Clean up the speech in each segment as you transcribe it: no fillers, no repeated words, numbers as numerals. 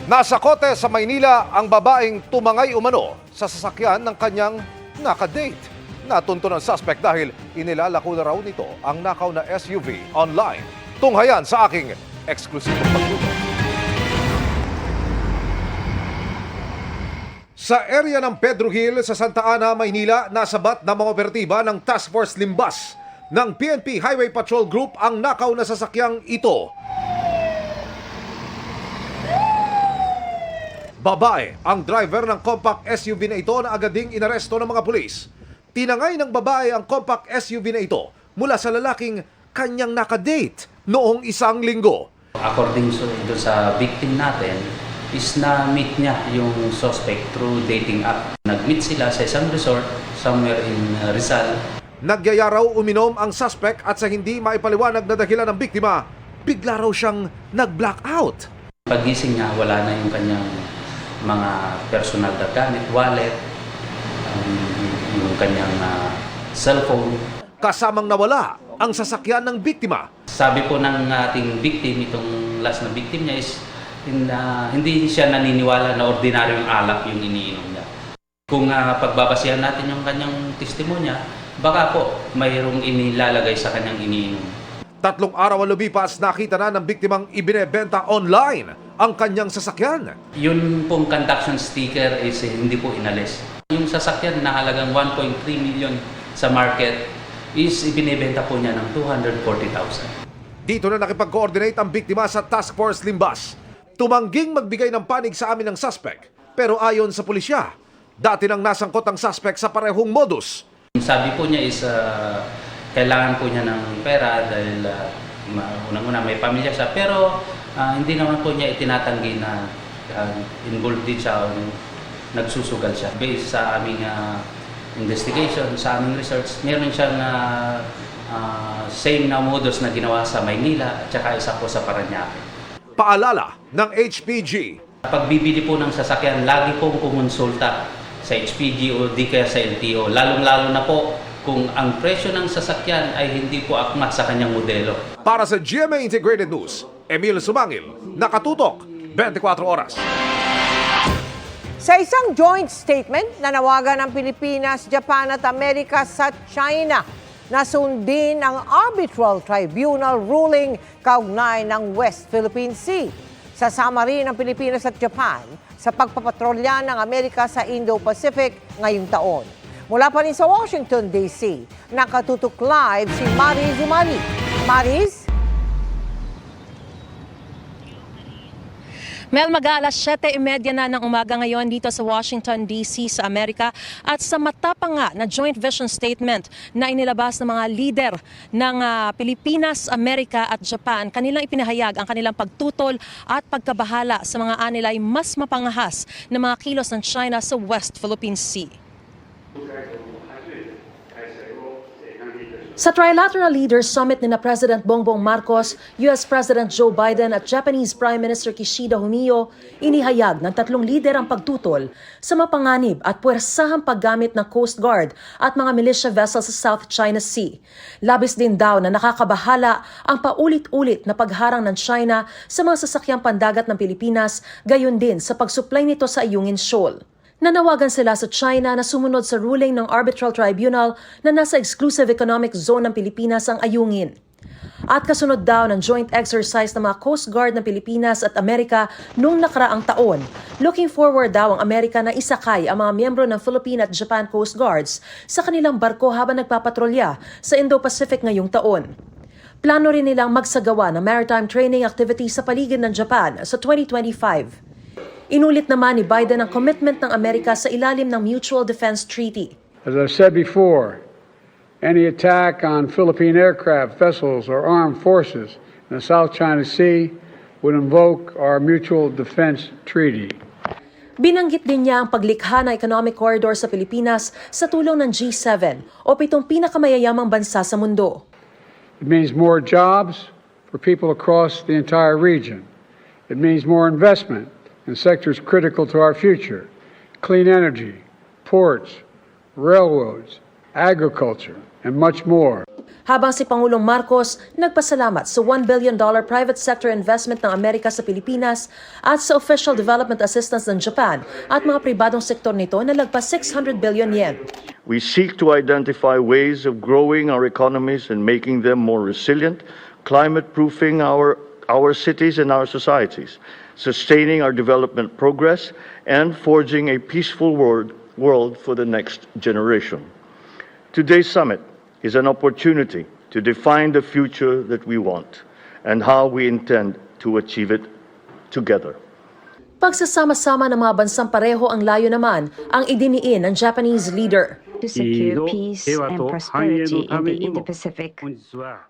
Nasa kote sa Maynila ang babaeng tumangay umano sa sasakyan ng kanyang nakadate. Natunto ng suspect dahil inilalako na raw nito ang nakaw na SUV online. Tunghayan sa aking eksklusibong pagtutok. Sa area ng Pedro Hill sa Santa Ana, Maynila, nasabat na mga operatiba ng Task Force Limbas ng PNP Highway Patrol Group ang nakaw na sasakyang ito. Babae ang driver ng compact SUV na ito na agad ding inaresto ng mga pulis. Tinangay ng babae ang compact SUV na ito mula sa lalaking kanyang nakadate noong isang linggo. According doon sa victim natin, is na-meet niya yung suspect through dating app. Nag-meet sila sa isang resort somewhere in Rizal. Nagyaya raw uminom ang suspect at sa hindi maipaliwanag na dahilan ng biktima, bigla raw siyang nag-blackout. Pagising niya, wala na yung kanyang mga personal na gamit, wallet, yung kanyang cellphone. Kasamang nawala ang sasakyan ng biktima. Sabi po ng ating victim, itong last na victim niya is hindi siya naniniwala na ordinaryong alak yung iniinom niya. Kung pagbabasihan natin yung kanyang testimonya, baka po mayroong inilalagay sa kanyang iniinom. 3 araw ang lumipas, nakita na ng biktimang ibinebenta online ang kanyang sasakyan. Yun pong conduction sticker is hindi po inalis. Yung sasakyan na halagang 1.3 million sa market is ibinebenta po niya ng 240,000. Dito na nakipag-coordinate ang biktima sa Task Force Limbas. Tumangging magbigay ng panig sa amin ng suspect. Pero ayon sa pulisya, dati nang nasangkot ang suspect sa parehong modus. Sabi po niya is kailangan po niya ng pera dahil unang-una may pamilya siya. Pero hindi naman po niya itinatanggi na involved din siya o nagsusugal siya. Based sa aming investigation, sa aming research, meron siyang same na modus na ginawa sa Maynila at saka isa po sa Parañaque. Paalala ng HPG. Pagbibili po ng sasakyan, lagi pong kumonsulta sa HPG o di kaya sa LTO. Lalong-lalo na po kung ang presyo ng sasakyan ay hindi po akma sa kanyang modelo. Para sa GMA Integrated News, Emil Sumangil, nakatutok, 24 oras. Sa isang joint statement, nanawagan ng Pilipinas, Japan at Amerika sa China na sundin ang arbitral tribunal ruling kaugnay ng West Philippine Sea. Sasama rin ang Pilipinas at Japan sa pagpapatrolya ng Amerika sa Indo-Pacific ngayong taon. Mula pa rin sa Washington, D.C., nakatutok live si Maris Umali. Maris? Mel, mag-aalas 7:30 na ng umaga ngayon dito sa Washington, D.C. sa Amerika at sa matapang nga na joint vision statement na inilabas ng mga lider ng Pilipinas, Amerika at Japan, kanilang ipinahayag ang kanilang pagtutol at pagkabahala sa mga anilay mas mapangahas na mga kilos ng China sa West Philippine Sea. Sa Trilateral Leaders Summit ni na President Bongbong Marcos, US President Joe Biden at Japanese Prime Minister Kishida Fumio, inihayag ng 3 lider ang pagtutol sa mapanganib at puwersahang paggamit ng Coast Guard at mga militia vessels sa South China Sea. Labis din daw na nakakabahala ang paulit-ulit na pagharang ng China sa mga sasakyang pandagat ng Pilipinas, gayon din sa pagsuplay nito sa Ayungin Shoal. Nanawagan sila sa China na sumunod sa ruling ng Arbitral Tribunal na nasa exclusive economic zone ng Pilipinas ang Ayungin. At kasunod daw ng joint exercise ng mga Coast Guard ng Pilipinas at Amerika noong nakaraang taon, looking forward daw ang Amerika na isakay ang mga miyembro ng Philippine at Japan Coast Guards sa kanilang barko habang nagpapatrolya sa Indo-Pacific ngayong taon. Plano rin nilang magsagawa ng maritime training activities sa paligid ng Japan sa 2025. Inulit naman ni Biden ang commitment ng Amerika sa ilalim ng Mutual Defense Treaty. As I said before, any attack on Philippine aircraft, vessels, or armed forces in the South China Sea would invoke our Mutual Defense Treaty. Binanggit din niya ang paglikha ng economic corridor sa Pilipinas sa tulong ng G7 o 7 pinakamayayamang bansa sa mundo. It means more jobs for people across the entire region. It means more investment in sectors critical to our future: clean energy, ports, railroads, agriculture, and much more. Habang si Pangulong Marcos nagpasalamat sa $1 billion private sector investment ng Amerika sa Pilipinas at sa official development assistance ng Japan at mga pribadong sektor nito na lagpas 600 billion yen. We seek to identify ways of growing our economies and making them more resilient, climate-proofing our cities and our societies, sustaining our development progress, and forging a peaceful world for the next generation. Today's summit is an opportunity to define the future that we want and how we intend to achieve it together. Pagsasama-sama ng mga bansang pareho ang layo naman ang idiniin ng Japanese leader. To secure peace and prosperity in the Indo-Pacific.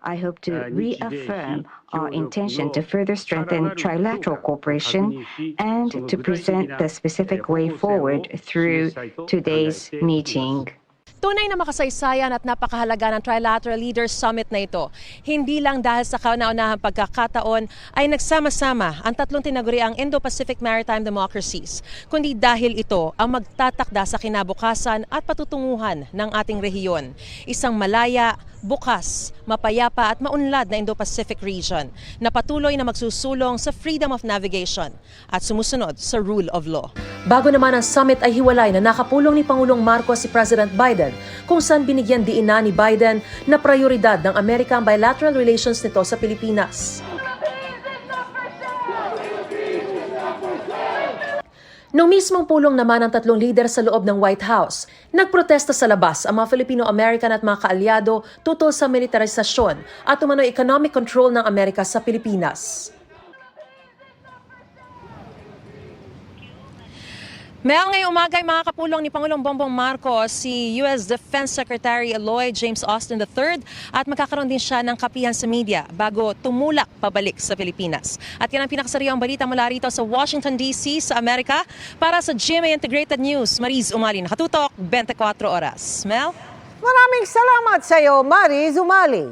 I hope to reaffirm our intention to further strengthen trilateral cooperation and to present the specific way forward through today's meeting. Tunay na makasaysayan at napakahalaga ng Trilateral Leaders Summit na ito. Hindi lang dahil sa kauna-unahang pagkakataon ay nagsama-sama ang tatlong tinaguriang Indo-Pacific Maritime Democracies, kundi dahil ito ang magtatakda sa kinabukasan at patutunguhan ng ating rehiyon. Isang malaya, bukas, mapayapa at maunlad na Indo-Pacific region na patuloy na magsusulong sa freedom of navigation at sumusunod sa rule of law. Bago naman ang summit ay hiwalay na nakapulong ni Pangulong Marcos si President Biden kung saan binigyan diina ni Biden na prioridad ng Amerika ang bilateral relations nito sa Pilipinas. Noong mismong pulong naman ng tatlong lider sa loob ng White House, nagprotesta sa labas ang mga Filipino-American at mga kaalyado tutol sa militarisasyon at umano'y economic control ng Amerika sa Pilipinas. Mel, ngayong umaga ay mga kapulong ni Pangulong Bongbong Marcos si U.S. Defense Secretary Lloyd James Austin III at magkakaroon din siya ng kapihan sa media bago tumulak pabalik sa Pilipinas. At yan ang pinakasariwang balita mula rito sa Washington, D.C. sa Amerika. Para sa GMA Integrated News, Mariz Umali, nakatutok, 24 oras. Mel? Maraming salamat sa iyo, Mariz Umali.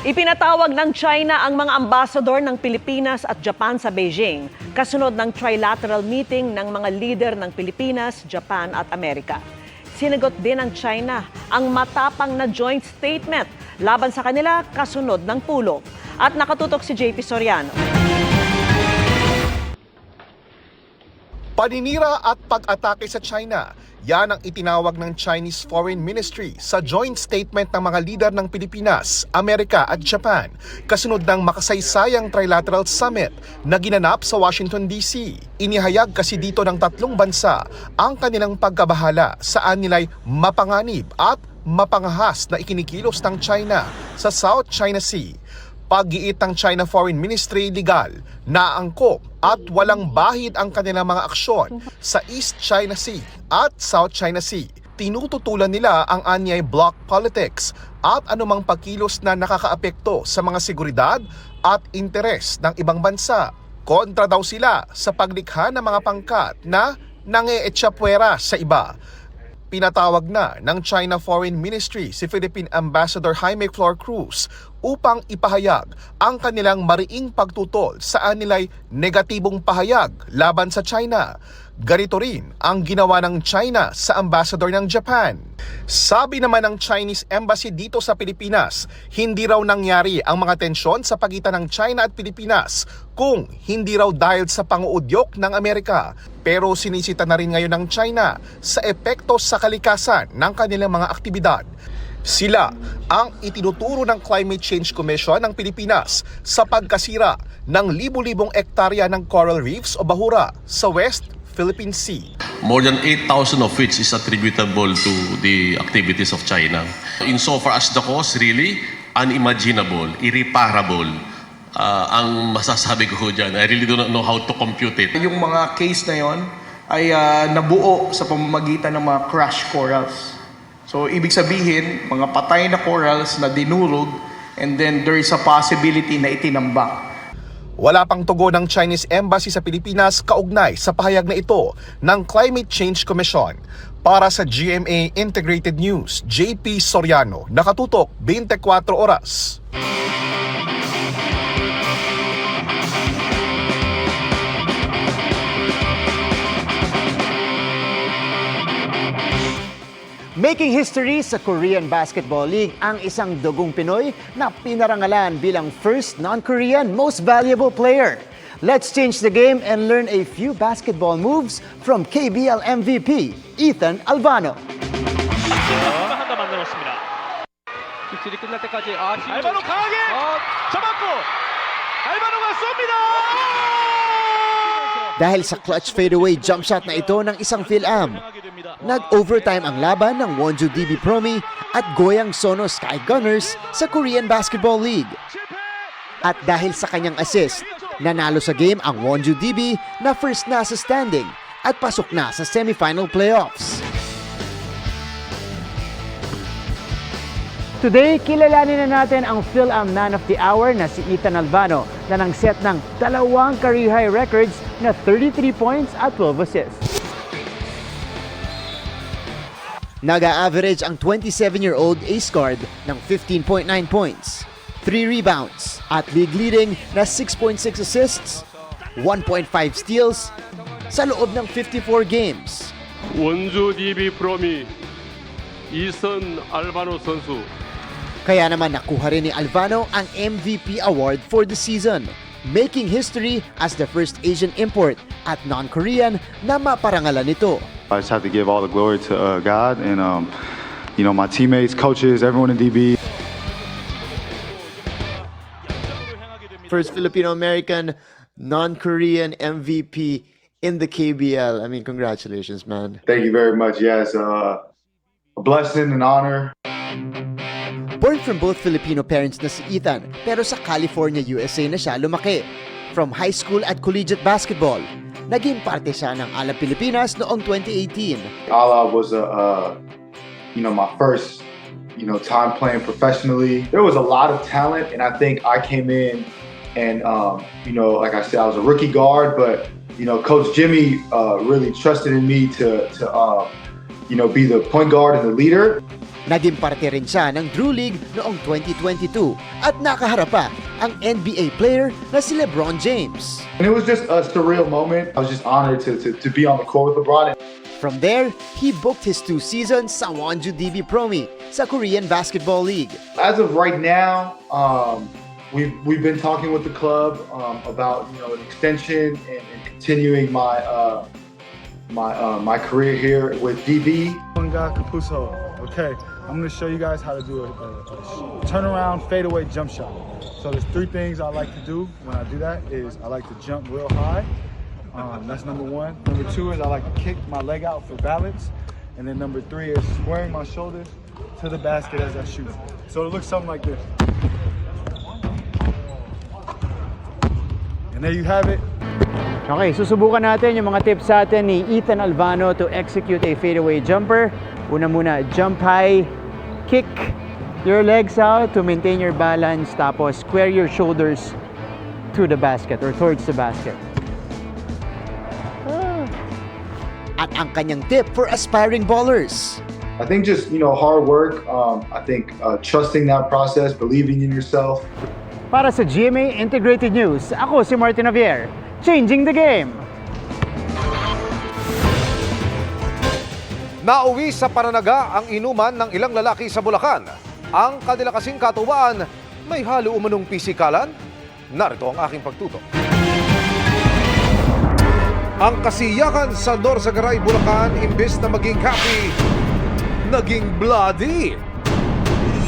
Ipinatawag ng China ang mga ambasador ng Pilipinas at Japan sa Beijing, kasunod ng trilateral meeting ng mga leader ng Pilipinas, Japan at Amerika. Sinagot din ng China ang matapang na joint statement laban sa kanila kasunod ng pulong. At nakatutok si JP Soriano. Paninira at pag-atake sa China, yan ang itinawag ng Chinese Foreign Ministry sa joint statement ng mga lider ng Pilipinas, Amerika at Japan, kasunod ng makasaysayang trilateral summit na ginanap sa Washington, D.C. Inihayag kasi dito ng tatlong bansa ang kanilang pagkabahala saan nila'y mapanganib at mapangahas na ikinikilos ng China sa South China Sea. Pag-iit ng China Foreign Ministry, legal, naangkop at walang bahid ang kanilang mga aksyon sa East China Sea at South China Sea. Tinututulan nila ang anyay bloc politics at anumang pagkilos na nakakaapekto sa mga seguridad at interes ng ibang bansa. Kontra daw sila sa paglikha ng mga pangkat na nangeetsapuera sa iba. Pinatawag na ng China Foreign Ministry si Philippine Ambassador Jaime Flor Cruz upang ipahayag ang kanilang mariing pagtutol saan nila'y negatibong pahayag laban sa China. Ganito rin ang ginawa ng China sa ambassador ng Japan. Sabi naman ng Chinese Embassy dito sa Pilipinas, hindi raw nangyari ang mga tensyon sa pagitan ng China at Pilipinas kung hindi raw dahil sa panguudyok ng Amerika. Pero sinisita na rin ngayon ng China sa epekto sa kalikasan ng kanilang mga aktibidad. Sila ang itinuturo ng Climate Change Commission ng Pilipinas sa pagkasira ng libu-libong ektarya ng coral reefs o bahura sa West Philippine Sea. More than 8,000 of which is attributable to the activities of China. Insofar as the cause, really unimaginable, irreparable. Ang masasabi ko dyan, I really do not know how to compute it. Yung mga case na yon ay nabuo sa pamamagitan ng mga crash corals. So, ibig sabihin, mga patay na corals na dinurog and then there is a possibility na itinambak. Wala pang tugon ng Chinese Embassy sa Pilipinas kaugnay sa pahayag na ito ng Climate Change Commission. Para sa GMA Integrated News, JP Soriano, nakatutok 24 oras. Making history sa Korean Basketball League ang isang dugong Pinoy na pinarangalan bilang first non-Korean most valuable player. Let's change the game and learn a few basketball moves from KBL MVP, Ethan Albano. 하나 만들었습니다. 득실이 끝날 때까지 알바노 강하게 잡았고 알바노가 쏩니다. Dahil sa clutch fadeaway jump shot na ito ng isang Phil-Am, nag-overtime ang laban ng Wonju DB Promi at Goyang Sono Sky Gunners sa Korean Basketball League. At dahil sa kanyang assist, nanalo sa game ang Wonju DB na first na sa standing at pasok na sa semifinal playoffs. Today, kilalanin na natin ang Phil-Am Man of the Hour na si Ethan Albano na nang set ng 2 career high records na 33 points at 12 assists. Nag-a-average ang 27-year-old ace guard ng 15.9 points, 3 rebounds at league-leading na 6.6 assists, 1.5 steals sa loob ng 54 games. 원주 DB 프로미 이선 알바노 선수. Kaya naman nakuha rin ni Albano ang MVP award for the season, making history as the first Asian import at non-Korean na maparangalan nito. I just have to give all the glory to God and my teammates, coaches, everyone in DB. First Filipino-American non-Korean MVP in the KBL. I mean, congratulations, man. Thank you very much. Yes, a blessing and honor. Born from both Filipino parents na si Ethan, pero sa California, USA na siya lumaki. From high school at collegiate basketball, naging parte siya ng Ala Pilipinas noong 2018. Ala was my first, time playing professionally. There was a lot of talent, and I think I came in and, like I said, I was a rookie guard, but, Coach Jimmy really trusted in me to be the point guard and the leader. Naging parte rin siya ng Drew League noong 2022 at nakaharap pa ang NBA player na si LeBron James. And it was just a surreal moment. I was just honored to be on the court with LeBron. From there, he booked his 2 seasons sa Wonju DB Promi sa Korean Basketball League. As of right now, we've been talking with the club about an extension and continuing my career here with DB. Kapuso. Okay, I'm going to show you guys how to do a turnaround fadeaway jump shot. So there's 3 things I like to do when I do that is I like to jump real high. That's number 1. Number 2 is I like to kick my leg out for balance. And then number 3 is squaring my shoulders to the basket as I shoot. So it looks something like this. And there you have it. Okay, susubukan natin yung mga tips sa atin ni Ethan Albano to execute a fadeaway jumper. Una muna, jump high, kick your legs out to maintain your balance, tapos square your shoulders to the basket or towards the basket. At ang kanyang tip for aspiring ballers. I think just, hard work. I think trusting that process, believing in yourself. Para sa GMA Integrated News, ako si Martin Javier, changing the game. Nauwi sa pananaga ang inuman ng ilang lalaki sa Bulacan. Ang kanila kasing katuwaan, may halo umanong pisikalan? Narito ang aking pagtutok. Ang kasiyakan sa Norzagaray, Bulacan, imbes na maging happy, naging bloody.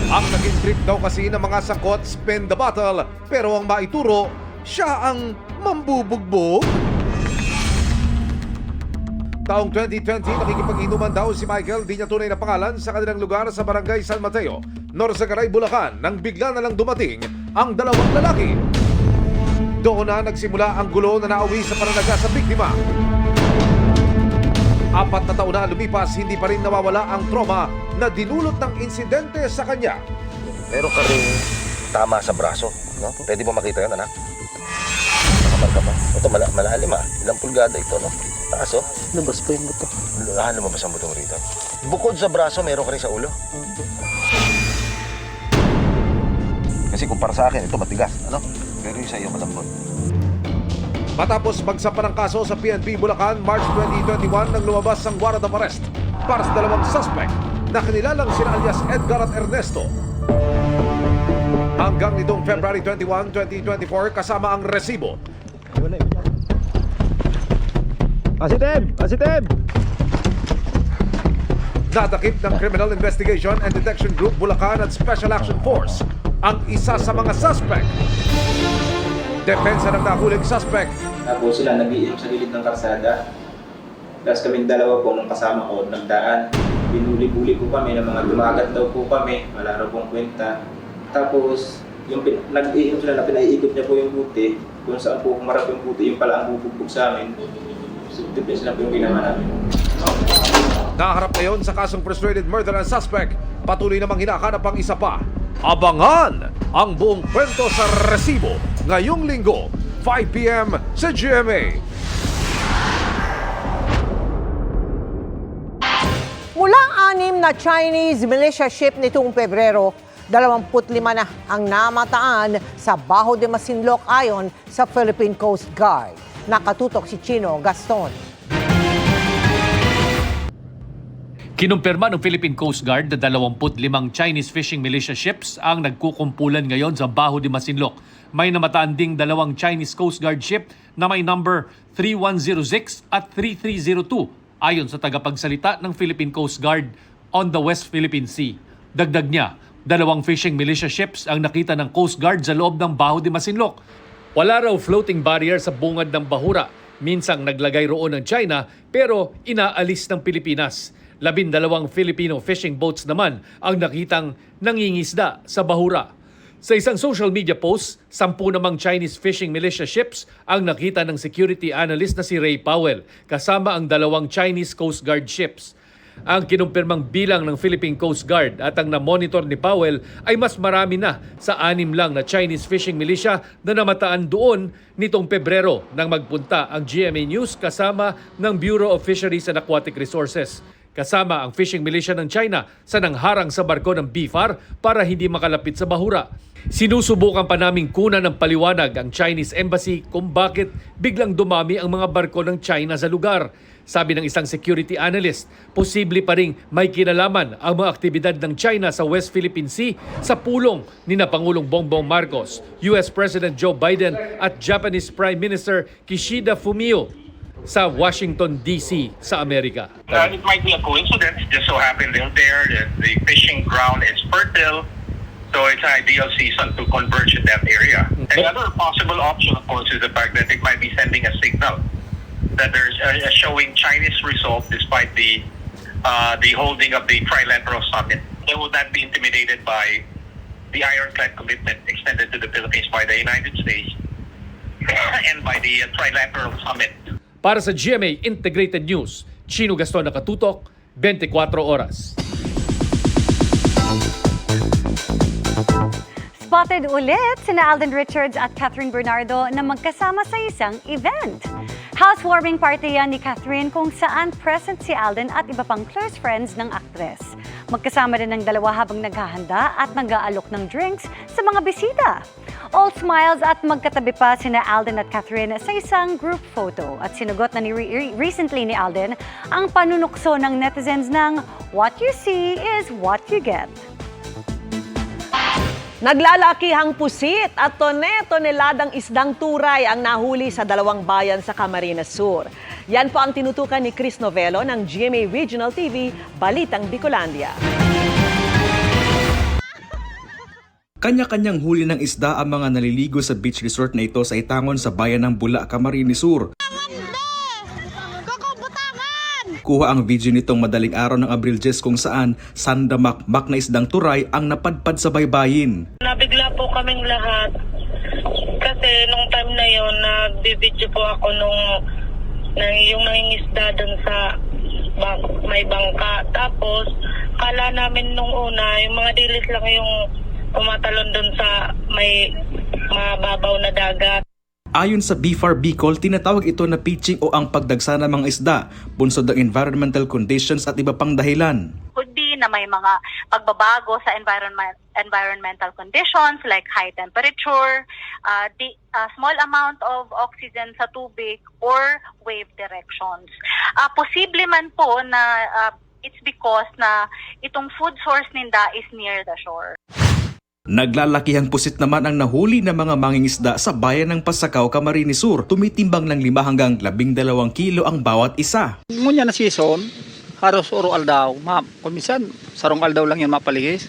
Ang naging trip daw kasi ng mga sangkot, spin the bottle, pero ang maituro, siya ang mambubugbog. Taong 2020, nakikipag-inuman daw si Michael, di niya tunay na pangalan, sa kanilang lugar sa Barangay San Mateo, Norzagaray, Bulacan, nang bigla na lang dumating ang 2 lalaki. Doon na nagsimula ang gulo na nauwi sa pananaga sa biktima. 4 na taon na lumipas, hindi pa rin nawawala ang trauma na dinulot ng insidente sa kanya. Meron ka rin tama sa braso, no? Pwede ba makita yun, anak? Nakamarka pa. Ito, malalim Ilang pulgada ito, no? Taas, oh. Lumabas pa yung buto. Lumabas ang buto rito. Bukod sa braso, meron ka rin sa ulo. Kasi kumpara sa akin, ito matigas, ano? Pero yung sa iyo malambot. Matapos magsampa ng kaso sa PNP Bulacan, March 2021 nang lumabas ang warrant of arrest para sa 2 suspect. na kinilalang sina alias Edgar at Ernesto. Hanggang nitong February 21, 2024 kasama ang resibo. Asitem! Nadakip ng Criminal Investigation and Detection Group Bulacan at Special Action Force ang isa sa mga suspect. Depensa ng nahuling suspect. Tapos sila nag-iim sa gilid ng karsada. Tapos kaming dalawa po nung kasama ko nagdaan. Binuli-buli po kami ng mga dumagat daw po kami. Wala raw pong kwenta. Tapos yung nag-iim sila na pinaiikot niya po yung buti. Kung saan po kumarap yung buti, yung pala ang bubugbog sa amin. So, depensa na po yung ginawa namin. Naharap ngayon sa kasong frustrated murder ng suspect. Patuloy namang hinahanap ang isa pa. Abangan ang buong kwento sa resibo ngayong linggo, 5 p.m. sa GMA. Mula 6 na Chinese militia ship nitong Pebrero, 25 na ang namataan sa Baho de Masinloc ayon sa Philippine Coast Guard. Nakatutok si Chino Gaston. Kinumpirma ng Philippine Coast Guard na 25 Chinese fishing militia ships ang nagkukumpulan ngayon sa Baho de Masinloc. May namataan ding 2 Chinese Coast Guard ship na may number 3106 at 3302 ayon sa tagapagsalita ng Philippine Coast Guard on the West Philippine Sea. Dagdag niya, 2 fishing militia ships ang nakita ng Coast Guard sa loob ng Baho de Masinloc. Wala raw floating barrier sa bungad ng bahura. Minsang naglagay roon ng China pero inaalis ng Pilipinas. 12 Filipino fishing boats naman ang nakitang nangingisda sa bahura. Sa isang social media post, 10 namang Chinese fishing militia ships ang nakita ng security analyst na si Ray Powell, kasama ang 2 Chinese Coast Guard ships. Ang kinumpirmang bilang ng Philippine Coast Guard at ang na-monitor ni Powell ay mas marami na sa 6 lang na Chinese fishing militia na namataan doon nitong Pebrero nang magpunta ang GMA News kasama ng Bureau of Fisheries and Aquatic Resources. Kasama ang fishing militia ng China sa nangharang sa barko ng BFAR para hindi makalapit sa bahura. Sinusubukan pa naming kunan ng paliwanag ang Chinese Embassy kung bakit biglang dumami ang mga barko ng China sa lugar. Sabi ng isang security analyst, posible pa ring may kinalaman ang mga aktibidad ng China sa West Philippine Sea sa pulong ni na Pangulong Bongbong Marcos, US President Joe Biden at Japanese Prime Minister Kishida Fumio sa Washington, D.C. sa Amerika. It might be a coincidence, just so happened they're there, the fishing ground is fertile, so it's an ideal season to converge in that area. Another possible option, of course, is the fact that it might be sending a signal that there's a showing Chinese result despite the holding of the trilateral summit. They will not be intimidated by the ironclad commitment extended to the Philippines by the United States and by the trilateral summit. Para sa GMA Integrated News, Chino Gaston nakatutok, 24 oras. Spotted ulit sina Alden Richards at Catherine Bernardo na magkasama sa isang event. Housewarming party yan ni Catherine kung saan present si Alden at iba pang close friends ng aktres. Magkasama din ng dalawa habang naghahanda at nag-aalok ng drinks sa mga bisita. All smiles at magkatabi pa sina Alden at Catherine sa isang group photo. At sinugot na recently ni Alden ang panunukso ng netizens ng what you see is what you get. Naglalakihang pusit at tone-toneladang isdang turay ang nahuli sa 2 bayan sa Camarines Sur. Yan po ang tinutukan ni Chris Novelo ng GMA Regional TV, Balitang Bicolandia. Kanya-kanyang huli ng isda ang mga naliligo sa beach resort na ito sa Itangon sa bayan ng Bula, Camarines Sur. Kuha ang video nitong madaling araw ng Abril 10 kung saan sandamakmak na isdang turay ang napadpad sa baybayin. Nabigla po kaming lahat kasi nung time na yon nagbibidyo po ako nung yung nangingisda dun sa may bangka. Tapos kala namin nung una yung mga dilis lang yung tumatalon dun sa may mababaw na dagat. Ayon sa BFAR Bicol, tinatawag ito na pitching o ang pagdagsa ng mga isda, bunsod ng environmental conditions at iba pang dahilan. Could be na may mga pagbabago sa environmental conditions like high temperature, small amount of oxygen sa tubig, or wave directions. Posible man po na it's because na itong food source ninda is near the shore. Naglalakihang pusit naman ang nahuli ng mga mangingisda sa bayan ng Pasakaw, Camarines Sur. Tumitimbang ng 5 hanggang 12 kilo ang bawat isa. Ngunya na season, haros oro aldaw. Kumisan, sarong aldaw lang yan mapaligis.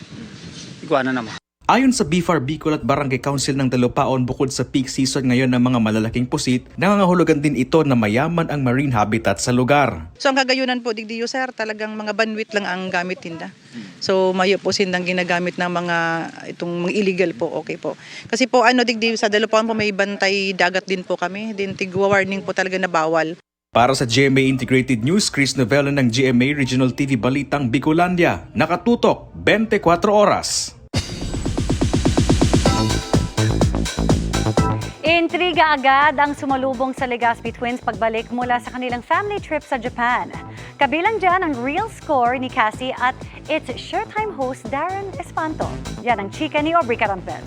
Iguana naman. Ayon sa BFAR Bicol at Barangay Council ng Dalupaon, bukod sa peak season ngayon ng mga malalaking pusit, nangangahulugan din ito na mayaman ang marine habitat sa lugar. So ang kagayunan po, digdiyo sir, talagang mga banwit lang ang gamit tinda. So mayo po sindang ginagamit ng mga itong mga illegal po, okay po. Kasi po digdiyo sa Dalupaon po may bantay dagat din po kami, din tigwa-warning po talaga na bawal. Para sa GMA Integrated News, Chris Novella ng GMA Regional TV Balitang Bicolandia, nakatutok 24 oras. Intriga agad ang sumalubong sa Legazpi Twins pagbalik mula sa kanilang family trip sa Japan. Kabilang dyan ang real score ni Cassie at its Showtime host Darren Espanto. Yan ang chika ni Aubrey Carampel.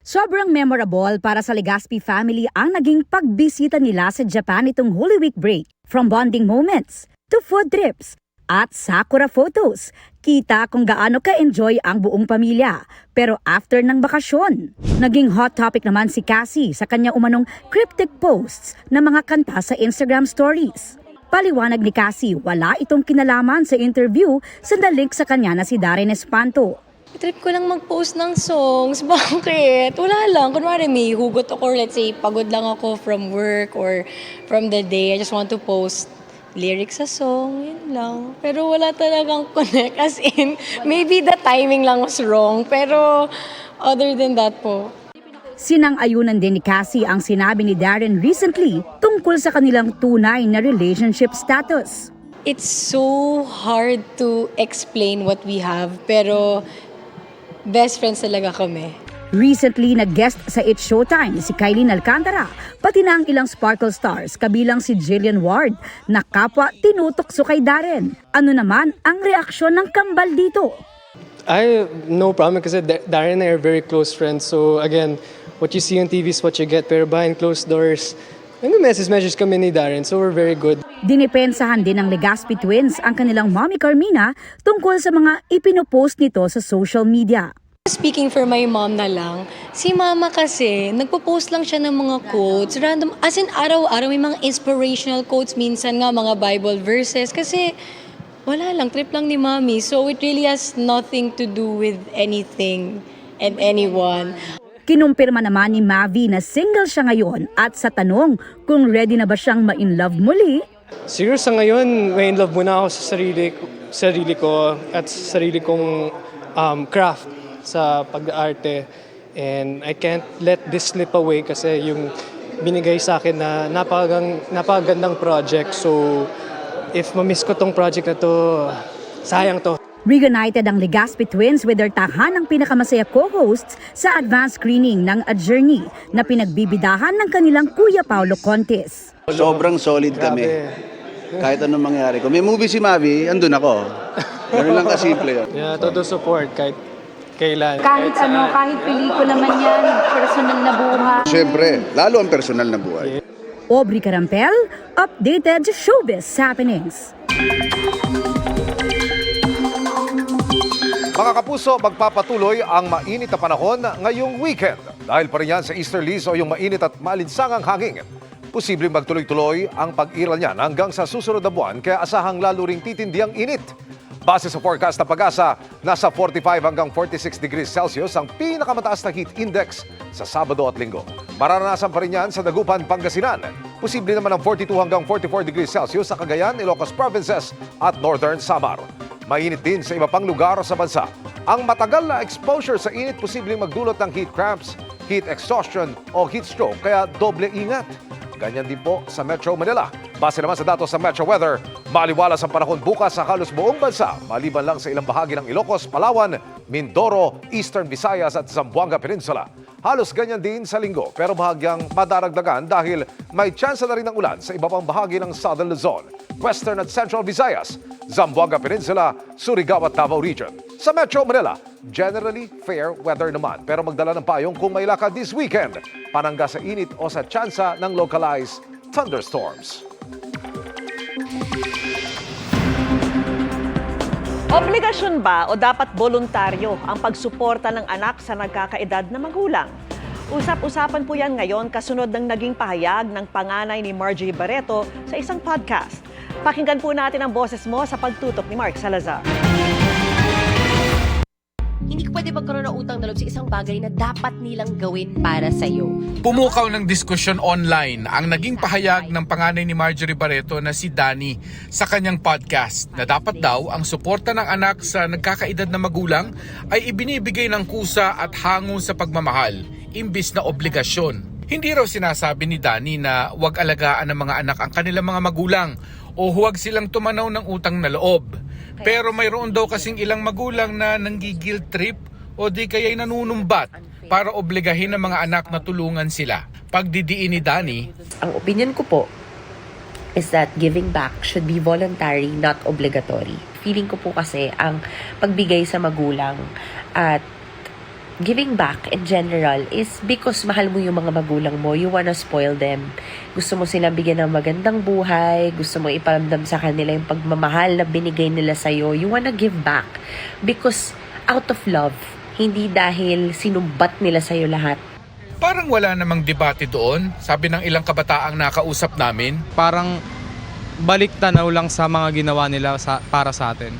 Sobrang memorable para sa Legazpi family ang naging pagbisita nila sa Japan itong Holy Week break. From bonding moments to food trips at sakura photos, kita kung gaano ka-enjoy ang buong pamilya. Pero after ng bakasyon, naging hot topic naman si Cassie sa kanyang umanong cryptic posts na mga kanta sa Instagram stories. Paliwanag ni Cassie, wala itong kinalaman sa interview sa nalink sa kanya na si Darren Espanto. Trip ko lang mag-post ng songs. Bakit? Wala lang. Kunwari may hugot ako, let's say, pagod lang ako from work or from the day. I just want to post lyrics sa song, yun lang. Pero wala talagang connect. As in, maybe the timing lang was wrong. Pero other than that po. Sinang-ayunan din ni Cassie ang sinabi ni Darren recently tungkol sa kanilang tunay na relationship status. It's so hard to explain what we have, pero best friends talaga kami. Recently, nag-guest sa It's Showtime si Kylene Alcantara, pati na ang ilang Sparkle Stars, kabilang si Jillian Ward, na kapwa tinutokso kay Darren. Ano naman ang reaksyon ng kambal dito? No problem kasi Darren and I are very close friends. So again, what you see on TV is what you get. Pero behind closed doors, message kami ni Darren, so we're very good. Dinipensahan din ng Legazpi Twins ang kanilang mommy Carmina tungkol sa mga ipinopost nito sa social media. Speaking for my mom na lang, si mama kasi, nagpo-post lang siya ng mga quotes, random, as in araw-araw may mga inspirational quotes, minsan nga mga Bible verses, kasi wala lang, trip lang ni mami. So it really has nothing to do with anything and anyone. Kinumpirma naman ni Mavi na single siya ngayon at sa tanong kung ready na ba siyang ma-inlove muli. Siguro sa ngayon, may in love muna ako sa sarili ko at sa sarili kong craft sa pag-arte. And I can't let this slip away kasi yung binigay sa akin na napakagandang project. So if ma-miss ko tong project na to, sayang to. Reunited ang Legazpi Twins with their tahanang pinakamasaya co-hosts sa advanced screening ng A Journey na pinagbibidahan ng kanilang Kuya Paulo Contis. Sobrang solid kami. Kahit anong mangyari. Kung may movie si Mavi, andun ako. Ganun lang kasimple yun. Yeah, todo support kahit kailan. Kahit pelikula man yan, personal na buhay. Siyempre, lalo ang personal na buhay. Aubrey Carampel, updated showbiz happenings. Mga kapuso, magpapatuloy ang mainit na panahon ngayong weekend. Dahil pa rin yan sa easterlies o yung mainit at malinsangang hangin. Posibleng magtuloy-tuloy ang pag-iral niyan hanggang sa susunod na buwan kaya asahang lalo ring titindi ang init. Base sa forecast ng Pag-asa, nasa 45 hanggang 46 degrees Celsius ang pinakamataas na heat index sa Sabado at Linggo. Mararanasan pa rin yan sa Dagupan, Pangasinan. Posible naman ang 42 hanggang 44 degrees Celsius sa Cagayan, Ilocos Provinces at Northern Samar. Mainit din sa iba pang lugar sa bansa. Ang matagal na exposure sa init posibleng magdulot ng heat cramps, heat exhaustion o heat stroke kaya doble ingat. Ganyan din po sa Metro Manila. Base naman sa datos sa Metro Weather, maliwalas ang panahon bukas sa halos buong bansa, maliban lang sa ilang bahagi ng Ilocos, Palawan, Mindoro, Eastern Visayas at Zamboanga Peninsula. Halos ganyan din sa Linggo pero bahagyang madaragdagan dahil may tsansa na rin ng ulan sa iba pang bahagi ng Southern Luzon, Western at Central Visayas, Zamboanga Peninsula, Surigao at Davao Region. Sa Metro Manila, generally fair weather naman pero magdala ng payong kung may lakad this weekend, panangga sa init o sa tsansa ng localized thunderstorms. Obligasyon ba o dapat voluntaryo ang pagsuporta ng anak sa nagkakaedad na magulang? Usap-usapan po yan ngayon kasunod ng naging pahayag ng panganay ni Marjorie Barreto sa isang podcast. Pakinggan po natin ang boses mo sa pagtutok ni Mark Salazar. Hindi ko pwede magkaroon ng utang na loob sa isang bagay na dapat nilang gawin para sa'yo. Pumukaw ng diskusyon online ang naging pahayag ng panganay ni Marjorie Barreto na si Danny sa kanyang podcast na dapat daw ang suporta ng anak sa nagkakaedad na magulang ay ibinibigay ng kusa at hango sa pagmamahal, imbis na obligasyon. Hindi raw sinasabi ni Danny na huwag alagaan ng mga anak ang kanilang mga magulang o huwag silang tumanaw ng utang na loob. Pero mayroon daw kasing ilang magulang na nanggigil trip o di kaya'y nanunumbat para obligahin ng mga anak na tulungan sila. Pagdidiin ni Danny, Ang opinion ko po is that giving back should be voluntary, not obligatory. Feeling ko po kasi ang pagbigay sa magulang at giving back in general is because mahal mo yung mga magulang mo. You wanna spoil them. Gusto mo silang bigyan ng magandang buhay. Gusto mo iparamdam sa kanila yung pagmamahal na binigay nila sa'yo. You wanna give back because out of love. Hindi dahil sinumbat nila sa'yo lahat. parang wala namang debate doon, sabi ng ilang kabataang nakausap namin. Parang balik tanaw lang sa mga ginawa nila para sa atin.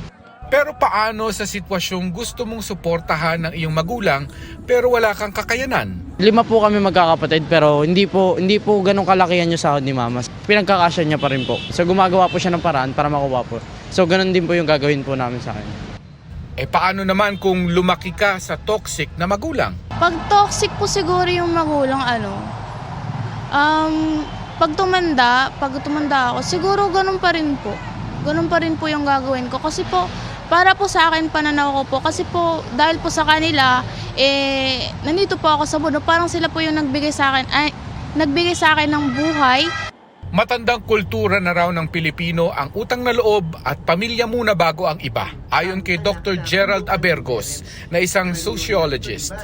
Pero paano sa sitwasyong gusto mong suportahan ng iyong magulang pero wala kang kakayanan? 5 po kami magkakapatid pero hindi po ganun kalakihan yung sahod ni mama. Pinagkakasya niya pa rin po. So gumagawa po siya ng paraan para makuha po. So ganun din po yung gagawin po namin sa akin. Paano naman kung lumaki ka sa toxic na magulang? Pag toxic po siguro yung magulang pag tumanda ako, siguro ganun pa rin po. Ganun pa rin po yung gagawin ko kasi po para po sa akin, pananaw ko po, kasi po, dahil po sa kanila, nandito po ako sa mundo, parang sila po yung nagbigay sa akin ng buhay. Matandang kultura na raw ng Pilipino ang utang na loob at pamilya muna bago ang iba, ayon kay Dr. Gerald Abergos na isang sociologist.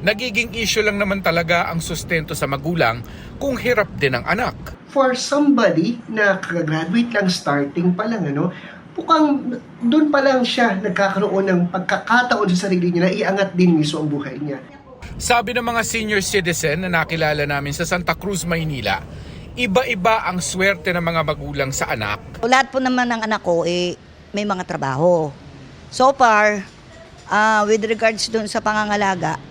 Nagiging issue lang naman talaga ang sustento sa magulang kung hirap din ang anak. For somebody na kakagraduate lang, starting pa lang, mukhang doon pa lang siya nagkakaroon ng pagkakataon sa sarili niya na iangat din mismo ang buhay niya. Sabi ng mga senior citizen na nakilala namin sa Santa Cruz, Maynila, iba-iba ang swerte ng mga magulang sa anak. Lahat po naman ng anak ko may mga trabaho. So far, with regards doon sa pangangalaga,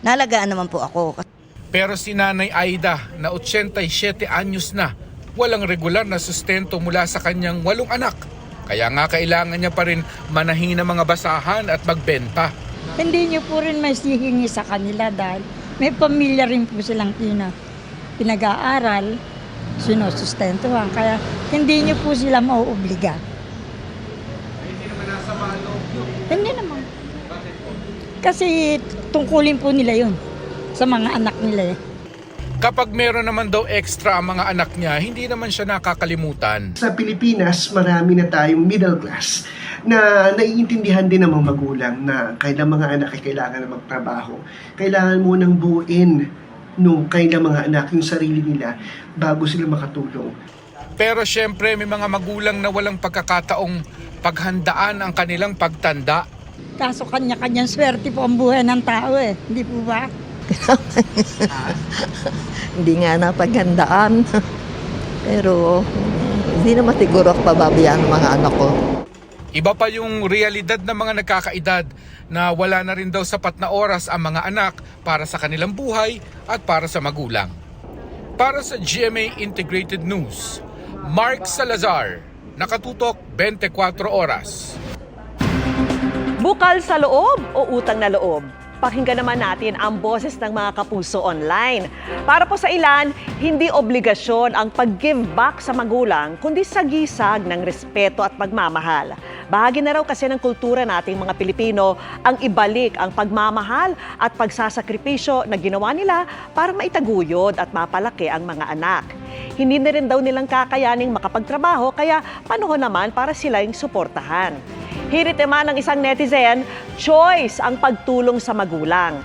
nalagaan naman po ako. Pero si Nanay Aida na 87 anyos na, walang regular na sustento mula sa kanyang 8 anak. Kaya nga kailangan niya pa rin manahin ng mga basahan at magbenta. Hindi niyo po rin masihingi sa kanila dahil may pamilya rin po silang pinag-aaral, sinusustentuhan. Kaya hindi niyo po sila mauobliga. Hindi naman nasa loob niyo? Hindi naman. Kasi tungkulin po nila yun sa mga anak nila. Kapag meron naman daw extra ang mga anak niya, hindi naman siya nakakalimutan. Sa Pilipinas, marami na tayong middle class na naiintindihan din ng mga magulang na kailang mga anak ay kailangan na magtrabaho. Kailangan mo nang buuin nung kailang mga anak yung sarili nila bago sila makatulong. Pero syempre may mga magulang na walang pagkakataong paghandaan ang kanilang pagtanda. Kaso kanya-kanyang swerte po ang buhay ng tao Hindi po ba? Hindi nga napaghandaan. Pero hindi naman siguro ako pababayaan ng mga anak ko. Iba pa yung realidad ng mga nagkakaedad na wala na rin daw sapat na oras ang mga anak para sa kanilang buhay at para sa magulang. Para sa GMA Integrated News, Mark Salazar, nakatutok 24 oras. Bukal sa loob o utang na loob? Pakinggan naman natin ang boses ng mga kapuso online. Para po sa ilan, hindi obligasyon ang pag-give back sa magulang, kundi sagisag ng respeto at pagmamahal. Bahagi na raw kasi ng kultura nating mga Pilipino ang ibalik ang pagmamahal at pagsasakripisyo na ginawa nila para maitaguyod at mapalaki ang mga anak. Hindi na rin daw nilang kakayaning makapagtrabaho, kaya panahon naman para silang suportahan. Hirit naman ng isang netizen, choice ang pagtulong sa magulang.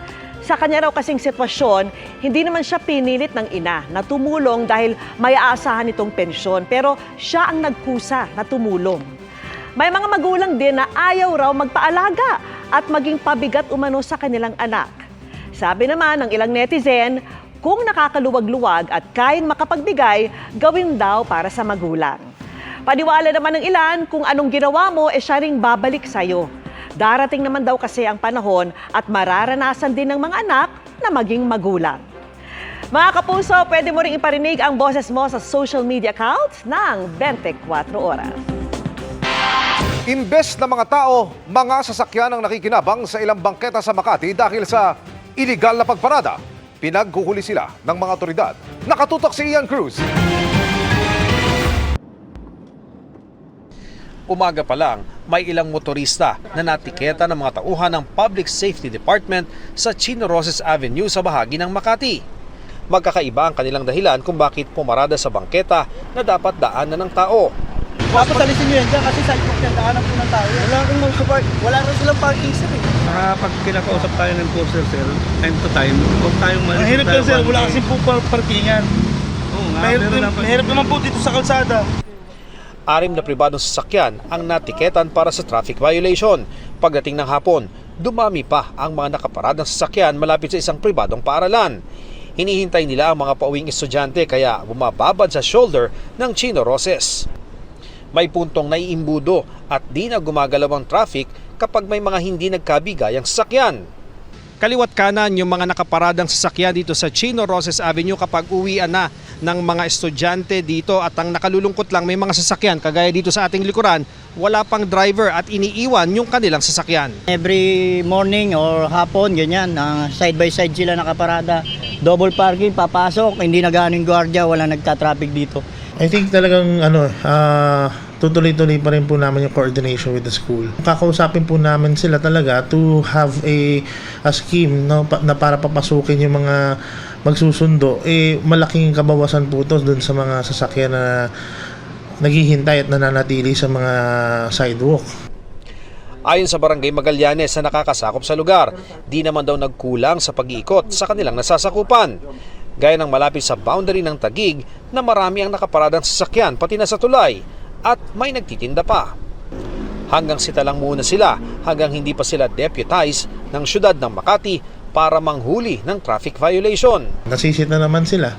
Sa kanya raw kasing sitwasyon, hindi naman siya pinilit ng ina na tumulong dahil may aasahan itong pensyon, pero siya ang nagkusa na tumulong. May mga magulang din na ayaw raw magpaalaga at maging pabigat umano sa kanilang anak. Sabi naman ng ilang netizen, kung nakakaluwag-luwag at kayang makapagbigay, gawin daw para sa magulang. Paniwala naman ng ilan kung anong ginawa mo, siya ring babalik sa'yo. Darating naman daw kasi ang panahon at mararanasan din ng mga anak na maging magulang. Mga kapuso, pwede mo ring iparinig ang boses mo sa social media accounts ng 24 Oras. Imbes na mga tao, mga sasakyan ang nakikinabang sa ilang bangketa sa Makati dahil sa iligal na pagparada. Pinaghuhuli sila ng mga otoridad. Nakatutok si Ian Cruz. Umaga pa lang, may ilang motorista na natiketa ng mga tauhan ng Public Safety Department sa Chino Roces Avenue sa bahagi ng Makati. Magkakaiba ang kanilang dahilan kung bakit pumarada sa bangketa na dapat daanan ng tao. Dapat alisin nyo yan dyan kasi sidewalk yan, daanan po ng tao. Wala rin silang parking sir eh. Pag kinakausap tayo ng poster sir, time to time, huwag tayong malis. Mahirap yan sir, wala kasi po parkingan. Oo nga, Mahirap naman po dito sa kalsada. 6 na pribadong sasakyan ang natiketan para sa traffic violation. Pagdating ng hapon, dumami pa ang mga nakaparadang sasakyan malapit sa isang pribadong paaralan. Hinihintay nila ang mga pauwing estudyante kaya bumababad sa shoulder ng Chino Roces. May puntong naiimbudo at di na gumagalaw ang traffic kapag may mga hindi nagkabigayang sasakyan. Kaliwat kanan yung mga nakaparadang sasakyan dito sa Chino Roces Avenue kapag uwian na ng mga estudyante dito at ang nakalulungkot lang may mga sasakyan kagaya dito sa ating likuran, wala pang driver at iniiwan yung kanilang sasakyan. Every morning or hapon, ganyan, side by side sila nakaparada. Double parking, papasok, hindi na ganing gwardiya, wala nagka-traffic dito. I think talagang tutuloy-tuloy pa rin po namin yung coordination with the school. Kakausapin po namin sila talaga to have a scheme na para papasukin yung mga magsusundo. Malaking kabawasan po ito dun sa mga sasakyan na naghihintay at nananatili sa mga sidewalk. Ayon sa Barangay Magallanes na nakakasakop sa lugar, di naman daw nagkulang sa pag-iikot sa kanilang nasasakupan. Gaya ng malapit sa boundary ng Taguig na marami ang nakaparadang sasakyan pati na sa tulay at may nagtitinda pa. Hanggang sita lang muna sila hanggang hindi pa sila deputized ng syudad ng Makati para manghuli ng traffic violation. Nasisit na naman sila.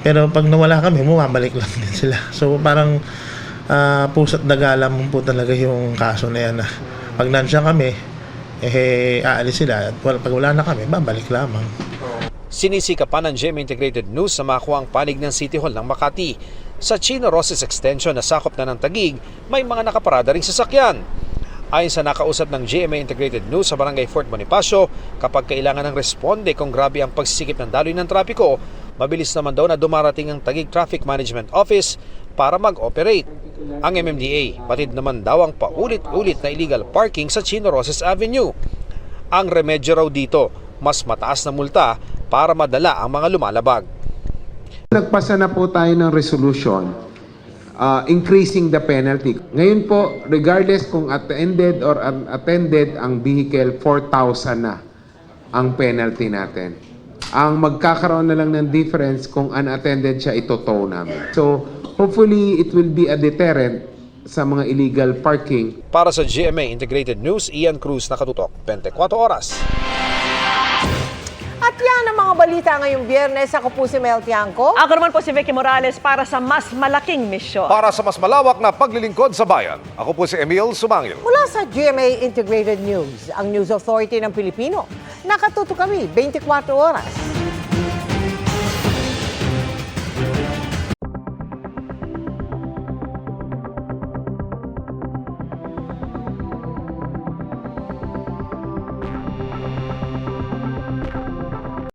Pero pag nawala kami, bumabalik lang din sila. So parang pusat dagalam po talaga yung kaso na yan. Pag nandiyan kami, aalis sila. At pag wala na kami, babalik lamang. Sinisikapan ng GMA Integrated News sa makuha ang panig ng City Hall ng Makati. Sa Chino Roces Extension na sakop na ng Taguig, may mga nakaparada ring sasakyan. Ayon sa nakausap ng GMA Integrated News sa Barangay Fort Bonifacio, kapag kailangan ng responde kung grabe ang pagsisikip ng daloy ng trapiko, mabilis naman daw na dumarating ang Taguig Traffic Management Office para mag-operate. Ang MMDA, batid naman daw ang paulit-ulit na illegal parking sa Chino Roces Avenue. Ang remedyo raw dito, mas mataas na multa para madala ang mga lumalabag. Nagpasa na po tayo ng resolution increasing the penalty. Ngayon po, regardless kung attended or unattended ang vehicle, 4,000 na ang penalty natin. Ang magkakaroon na lang ng difference kung unattended siya, itotow namin. So, hopefully, it will be a deterrent sa mga illegal parking. Para sa GMA Integrated News, Ian Cruz, nakatutok, 24 Oras. At yan ang mga balita ngayong Biyernes. Ako po si Mel Tiangco. Ako naman po si Vicky Morales para sa mas malaking misyon. Para sa mas malawak na paglilingkod sa bayan, ako po si Emil Sumangil. Mula sa GMA Integrated News, ang News Authority ng Pilipino. Nakatuto kami 24 oras.